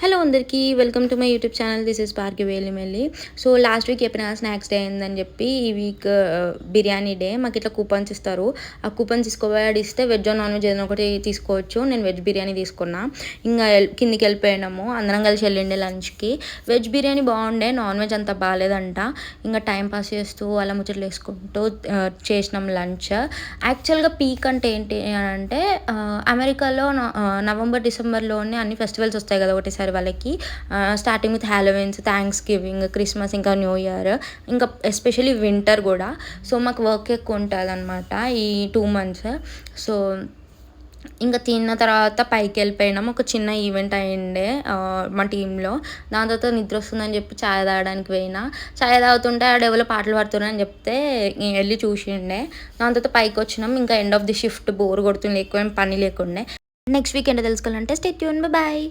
Hello అందరికీ welcome to my YouTube channel. This is Bhargavi Velimelli. So last week చెప్పిన snacks day అయిందని చెప్పి ఈ వీక్ బిర్యానీ డే మాకు ఇట్లా కూపన్స్ ఇస్తారు. ఆ కూపన్స్ తీసుకోబడి ఇస్తే వెజ్ నాన్ వెజ్ ఏదైనా ఒకటి తీసుకోవచ్చు. నేను వెజ్ బిర్యానీ తీసుకున్నా. ఇంకా కిందికి వెళ్ళిపోయినాము, అందరం కలిసి వెళ్ళిండే లంచ్కి. వెజ్ బిర్యానీ బాగుండే, నాన్ వెజ్ అంత బాగాలేదంట. ఇంకా టైం పాస్ చేస్తూ అలా ముచ్చట్లు వేసుకుంటూ చేసినాం లంచ్. యాక్చువల్గా పీక్ అంటే ఏంటి అంటే అమెరికాలో నవంబర్ డిసెంబర్లోనే అన్ని ఫెస్టివల్స్ వస్తాయి కదా ఒకటేసారి వాళ్ళకి. Starting with Halloweens, Thanksgiving, Christmas, ఇంకా న్యూ ఇయర్, ఇంకా ఎస్పెషలీ వింటర్ కూడా. సో మాకు వర్క్ ఎక్కువ ఉంటుంది అనమాట ఈ 2 months. సో ఇంకా తిన్న తర్వాత పైకి వెళ్ళిపోయినాం. ఒక చిన్న ఈవెంట్ అయ్యిండే మా టీంలో. దాని తర్వాత నిద్ర వస్తుందని చెప్పి ఛాయ్ తాగడానికి పోయినా. ఛాయ్ తాగుతుంటే ఆడ ఎవరో పాటలు పాడుతున్నారని చెప్తే వెళ్ళి చూసిండే. దాని తర్వాత పైకి వచ్చినాం. ఇంకా end of the shift, bore కొడుతుంది, ఎక్కువ ఏం పని లేకుండే. నెక్స్ట్ వీక్ ఏంటో తెలుసుకోవాలంటే స్టే ట్యూన్. బాయ్.